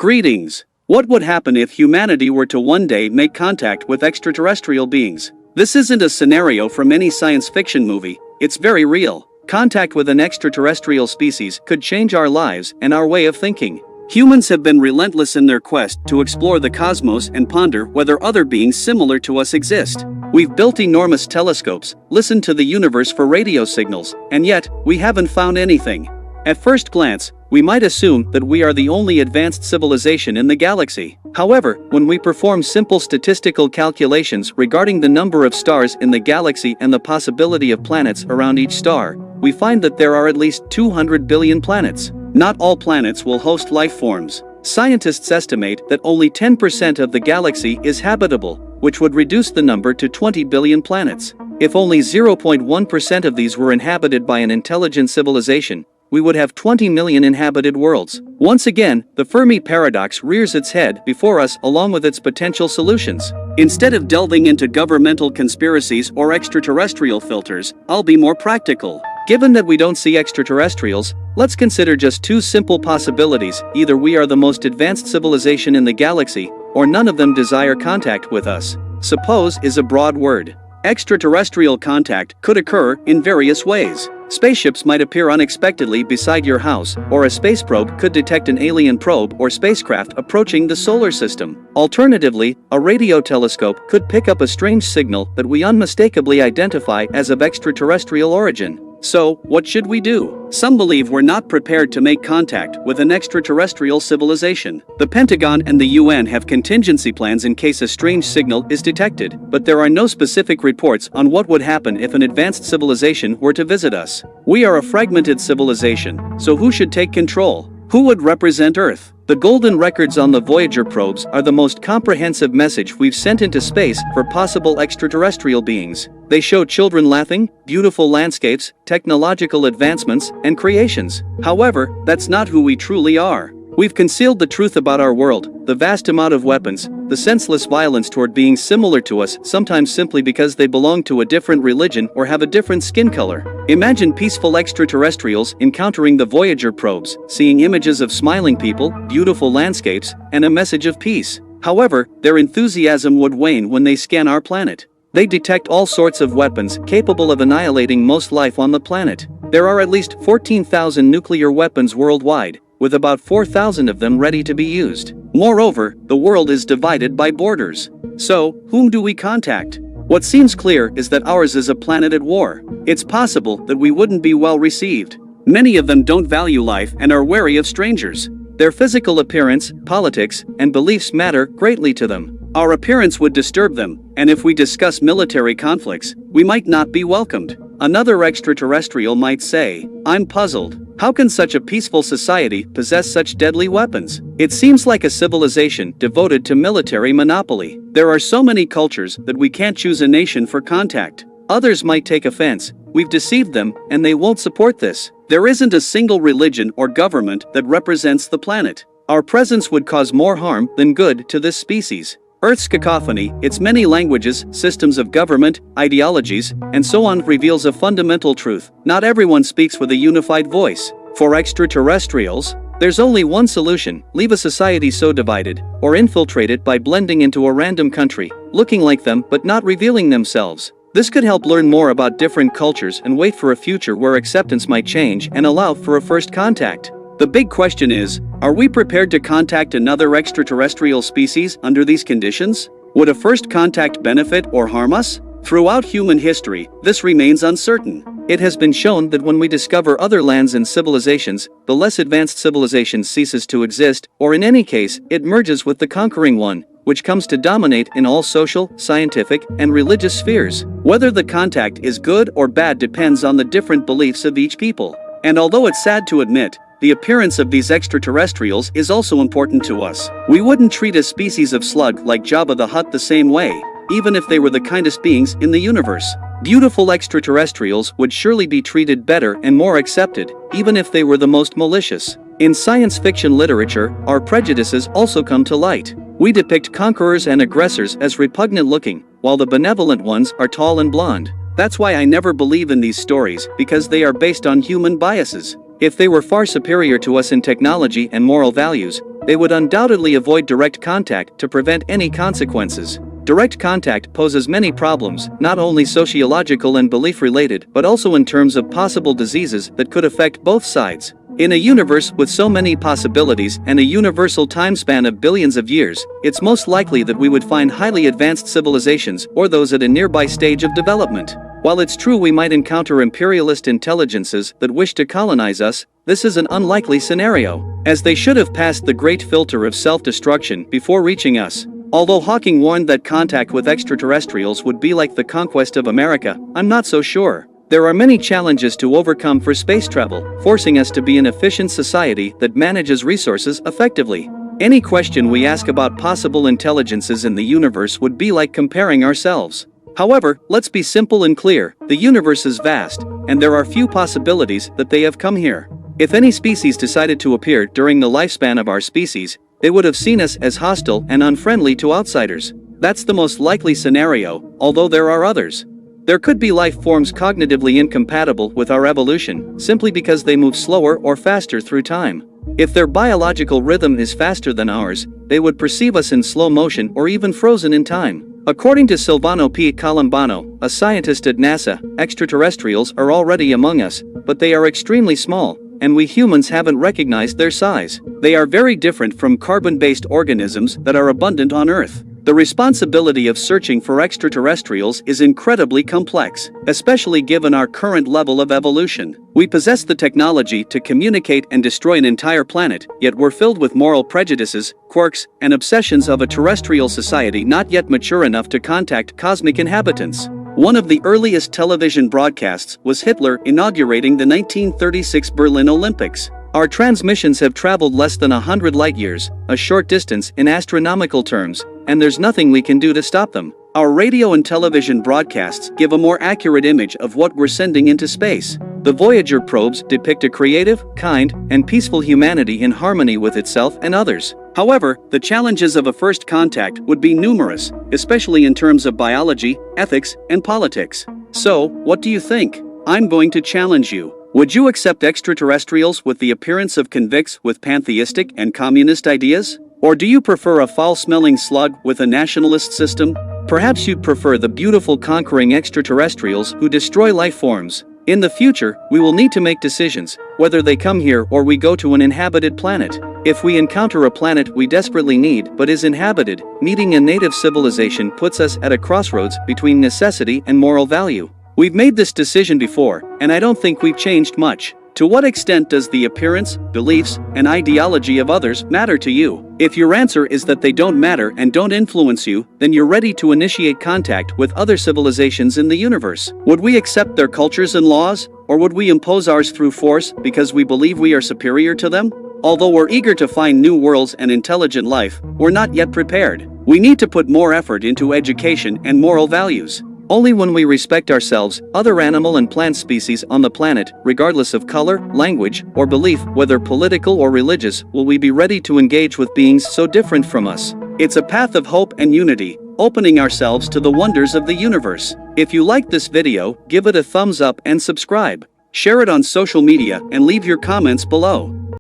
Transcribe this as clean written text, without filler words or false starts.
Greetings. What would happen if humanity were to one day make contact with extraterrestrial beings? This isn't a scenario from any science fiction movie, it's very real. Contact with an extraterrestrial species could change our lives and our way of thinking. Humans have been relentless in their quest to explore the cosmos and ponder whether other beings similar to us exist. We've built enormous telescopes, listened to the universe for radio signals, and yet, we haven't found anything. At first glance, we might assume that we are the only advanced civilization in the galaxy. However, when we perform simple statistical calculations regarding the number of stars in the galaxy and the possibility of planets around each star, we find that there are at least 200 billion planets. Not all planets will host life forms. Scientists estimate that only 10% of the galaxy is habitable, which would reduce the number to 20 billion planets. If only 0.1% of these were inhabited by an intelligent civilization, we would have 20 million inhabited worlds. Once again, the Fermi paradox rears its head before us along with its potential solutions. Instead of delving into governmental conspiracies or extraterrestrial filters, I'll be more practical. Given that we don't see extraterrestrials, let's consider just two simple possibilities. Either we are the most advanced civilization in the galaxy, or none of them desire contact with us. Suppose is a broad word. Extraterrestrial contact could occur in various ways. Spaceships might appear unexpectedly beside your house, or a space probe could detect an alien probe or spacecraft approaching the solar system. Alternatively, a radio telescope could pick up a strange signal that we unmistakably identify as of extraterrestrial origin. So, what should we do? Some believe we're not prepared to make contact with an extraterrestrial civilization. The Pentagon and the UN have contingency plans in case a strange signal is detected, but there are no specific reports on what would happen if an advanced civilization were to visit us. We are a fragmented civilization, so who should take control? Who would represent Earth? The golden records on the Voyager probes are the most comprehensive message we've sent into space for possible extraterrestrial beings. They show children laughing, beautiful landscapes, technological advancements, and creations. However, that's not who we truly are. We've concealed the truth about our world, the vast amount of weapons, the senseless violence toward beings similar to us, sometimes simply because they belong to a different religion or have a different skin color. Imagine peaceful extraterrestrials encountering the Voyager probes, seeing images of smiling people, beautiful landscapes, and a message of peace. However, their enthusiasm would wane when they scan our planet. They detect all sorts of weapons capable of annihilating most life on the planet. There are at least 14,000 nuclear weapons worldwide, with about 4,000 of them ready to be used. Moreover, the world is divided by borders. So, whom do we contact? What seems clear is that ours is a planet at war. It's possible that we wouldn't be well received. Many of them don't value life and are wary of strangers. Their physical appearance, politics, and beliefs matter greatly to them. Our appearance would disturb them, and if we discuss military conflicts, we might not be welcomed. Another extraterrestrial might say, "I'm puzzled. How can such a peaceful society possess such deadly weapons? It seems like a civilization devoted to military monopoly. There are so many cultures that we can't choose a nation for contact." Others might take offense. We've deceived them, and they won't support this. There isn't a single religion or government that represents the planet. Our presence would cause more harm than good to this species. Earth's cacophony, its many languages, systems of government, ideologies, and so on reveals a fundamental truth. Not everyone speaks with a unified voice. For extraterrestrials, there's only one solution: leave a society so divided, or infiltrate it by blending into a random country, looking like them but not revealing themselves. This could help learn more about different cultures and wait for a future where acceptance might change and allow for a first contact. The big question is, are we prepared to contact another extraterrestrial species under these conditions? Would a first contact benefit or harm us? Throughout human history, this remains uncertain. It has been shown that when we discover other lands and civilizations, the less advanced civilization ceases to exist, or in any case, it merges with the conquering one, which comes to dominate in all social, scientific, and religious spheres. Whether the contact is good or bad depends on the different beliefs of each people. And although it's sad to admit, the appearance of these extraterrestrials is also important to us. We wouldn't treat a species of slug like Jabba the Hutt the same way, even if they were the kindest beings in the universe. Beautiful extraterrestrials would surely be treated better and more accepted, even if they were the most malicious. In science fiction literature, our prejudices also come to light. We depict conquerors and aggressors as repugnant looking, while the benevolent ones are tall and blonde. That's why I never believe in these stories, because they are based on human biases. If they were far superior to us in technology and moral values, they would undoubtedly avoid direct contact to prevent any consequences. Direct contact poses many problems, not only sociological and belief-related, but also in terms of possible diseases that could affect both sides. In a universe with so many possibilities and a universal time span of billions of years, it's most likely that we would find highly advanced civilizations or those at a nearby stage of development. While it's true we might encounter imperialist intelligences that wish to colonize us, this is an unlikely scenario, as they should have passed the great filter of self-destruction before reaching us. Although Hawking warned that contact with extraterrestrials would be like the conquest of America, I'm not so sure. There are many challenges to overcome for space travel, forcing us to be an efficient society that manages resources effectively. Any question we ask about possible intelligences in the universe would be like comparing ourselves. However, let's be simple and clear, the universe is vast, and there are few possibilities that they have come here. If any species decided to appear during the lifespan of our species, they would have seen us as hostile and unfriendly to outsiders. That's the most likely scenario, although there are others. There could be life forms cognitively incompatible with our evolution, simply because they move slower or faster through time. If their biological rhythm is faster than ours, they would perceive us in slow motion or even frozen in time. According to Silvano P. Colombano, a scientist at NASA, extraterrestrials are already among us, but they are extremely small, and we humans haven't recognized their size. They are very different from carbon-based organisms that are abundant on Earth. The responsibility of searching for extraterrestrials is incredibly complex, especially given our current level of evolution. We possess the technology to communicate and destroy an entire planet, yet we're filled with moral prejudices, quirks, and obsessions of a terrestrial society not yet mature enough to contact cosmic inhabitants. One of the earliest television broadcasts was Hitler inaugurating the 1936 Berlin Olympics. Our transmissions have traveled less than 100 light-years, a short distance in astronomical terms, and there's nothing we can do to stop them. Our radio and television broadcasts give a more accurate image of what we're sending into space. The Voyager probes depict a creative, kind, and peaceful humanity in harmony with itself and others. However, the challenges of a first contact would be numerous, especially in terms of biology, ethics, and politics. So, what do you think? I'm going to challenge you. Would you accept extraterrestrials with the appearance of convicts with pantheistic and communist ideas? Or do you prefer a foul-smelling slug with a nationalist system? Perhaps you'd prefer the beautiful conquering extraterrestrials who destroy life forms. In the future, we will need to make decisions, whether they come here or we go to an inhabited planet. If we encounter a planet we desperately need but is inhabited, meeting a native civilization puts us at a crossroads between necessity and moral value. We've made this decision before, and I don't think we've changed much. To what extent does the appearance, beliefs, and ideology of others matter to you? If your answer is that they don't matter and don't influence you, then you're ready to initiate contact with other civilizations in the universe. Would we accept their cultures and laws, or would we impose ours through force because we believe we are superior to them? Although we're eager to find new worlds and intelligent life, we're not yet prepared. We need to put more effort into education and moral values. Only when we respect ourselves, other animal and plant species on the planet, regardless of color, language, or belief, whether political or religious, will we be ready to engage with beings so different from us. It's a path of hope and unity, opening ourselves to the wonders of the universe. If you liked this video, give it a thumbs up and subscribe. Share it on social media and leave your comments below.